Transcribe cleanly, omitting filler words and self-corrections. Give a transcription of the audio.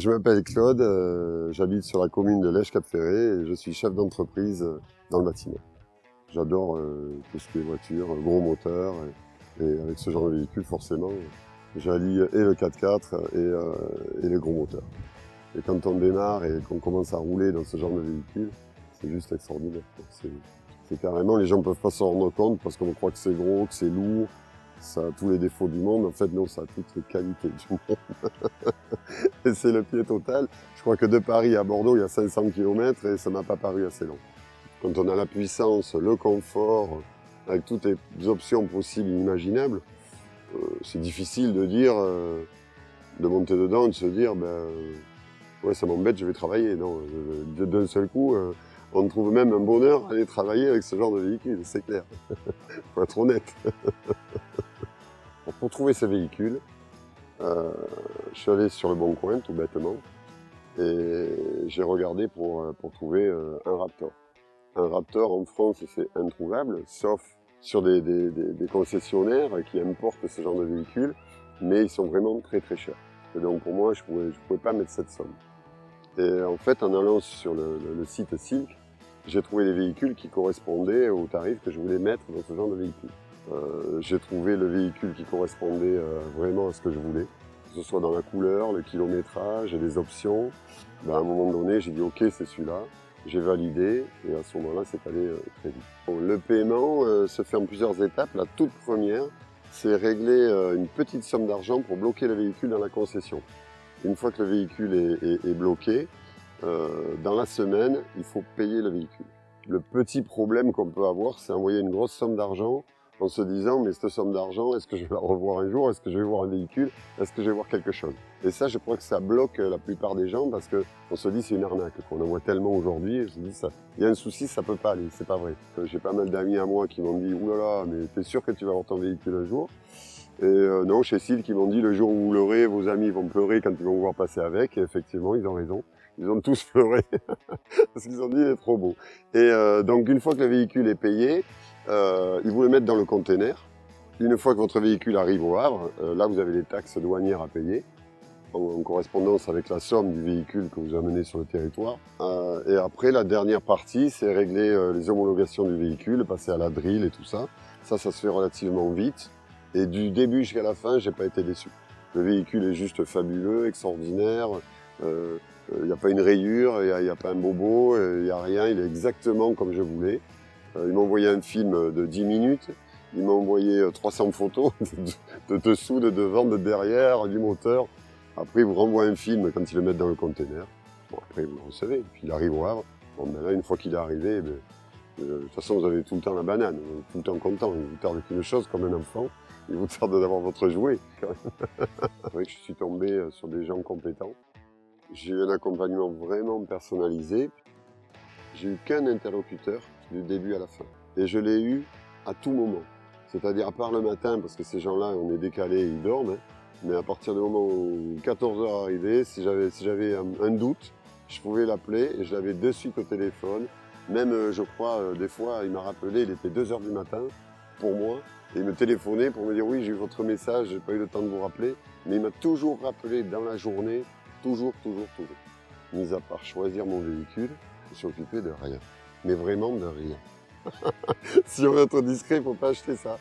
je m'appelle Claude, j'habite sur la commune de Lège-Cap-Ferré et je suis chef d'entreprise dans le bâtiment. J'adore tout ce qui est voiture, gros moteur et avec ce genre de véhicule forcément, j'allie et le 4x4 et les gros moteurs. Et quand on démarre et qu'on commence à rouler dans ce genre de véhicule, c'est juste extraordinaire. C'est carrément, les gens ne peuvent pas s'en rendre compte parce qu'on croit que c'est gros, que c'est lourd, ça a tous les défauts du monde. En fait, non, ça a toutes les qualités du monde. Et c'est le pied total. Je crois que de Paris à Bordeaux, il y a 500 km et ça m'a pas paru assez long. Quand on a la puissance, le confort, avec toutes les options possibles et inimaginables, c'est difficile de dire, de monter dedans et de se dire, ouais, ça m'embête, je vais travailler. Non, d'un seul coup, on trouve même un bonheur à aller travailler avec ce genre de véhicule, c'est clair. Faut être honnête. Pour trouver ce véhicule, je suis allé sur le Bon Coin, tout bêtement, et j'ai regardé pour trouver un Raptor. Un Raptor en France, c'est introuvable, sauf sur des concessionnaires qui importent ce genre de véhicules, mais ils sont vraiment très très chers. Et donc pour moi, je pouvais pas mettre cette somme. Et en fait, en allant sur le site Silk, j'ai trouvé des véhicules qui correspondaient aux tarifs que je voulais mettre dans ce genre de véhicule. J'ai trouvé le véhicule qui correspondait vraiment à ce que je voulais, que ce soit dans la couleur, le kilométrage et les options. À un moment donné, j'ai dit ok, c'est celui-là. J'ai validé et à ce moment-là, c'est allé très vite. Bon, le paiement se fait en plusieurs étapes. La toute première, c'est régler une petite somme d'argent pour bloquer le véhicule dans la concession. Une fois que le véhicule est bloqué, dans la semaine, il faut payer le véhicule. Le petit problème qu'on peut avoir, c'est envoyer une grosse somme d'argent en se disant, mais cette somme d'argent, est-ce que je vais la revoir un jour? Est-ce que je vais voir un véhicule? Est-ce que je vais voir quelque chose? Et ça, je crois que ça bloque la plupart des gens parce qu'on se dit c'est une arnaque, qu'on en voit tellement aujourd'hui. Et je me dis, il y a un souci, ça peut pas aller, c'est pas vrai. J'ai pas mal d'amis à moi qui m'ont dit, oulala, mais t'es sûr que tu vas avoir ton véhicule un jour? Et non, chez Silk, ils m'ont dit, le jour où vous l'aurez, vos amis vont pleurer quand ils vont vous voir passer avec. Et effectivement, ils ont raison. Ils ont tous pleuré parce qu'ils ont dit, il est trop beau. Et donc, une fois que le véhicule est payé, ils vous le mettent dans le container. Une fois que votre véhicule arrive au Havre, là, vous avez les taxes douanières à payer en correspondance avec la somme du véhicule que vous amenez sur le territoire. Et après, la dernière partie, c'est régler les homologations du véhicule, passer à la drill et tout ça. Ça se fait relativement vite. Et du début jusqu'à la fin, j'ai pas été déçu. Le véhicule est juste fabuleux, extraordinaire. Il n'y a pas une rayure, il n'y a pas un bobo, il n'y a rien. Il est exactement comme je voulais. Il m'a envoyé un film de 10 minutes. Il m'a envoyé 300 photos de dessous, de devant, de derrière, du moteur. Après, il vous renvoie un film quand ils le mettent dans le container. Bon, après, vous le recevez. Puis il arrive au Havre. Bon, là, une fois qu'il est arrivé, de toute façon, vous avez tout le temps la banane, tout le temps content. Il vous tarde qu'une chose, comme un enfant. Il vous tarde d'avoir votre jouet. C'est vrai que je suis tombé sur des gens compétents. J'ai eu un accompagnement vraiment personnalisé. J'ai eu qu'un interlocuteur du début à la fin. Et je l'ai eu à tout moment. C'est-à-dire à part le matin, parce que ces gens-là, on est décalés, ils dorment. Mais à partir du moment où 14h arrivait, si j'avais un doute, je pouvais l'appeler et je l'avais de suite au téléphone. Même, je crois, des fois, il m'a rappelé, il était 2h du matin pour moi. Et il me téléphonait pour me dire oui, j'ai eu votre message, j'ai pas eu le temps de vous rappeler. Mais il m'a toujours rappelé dans la journée, toujours. Mis à part choisir mon véhicule, je suis occupé de rien. Mais vraiment de rien. Si on veut être discret, il ne faut pas acheter ça.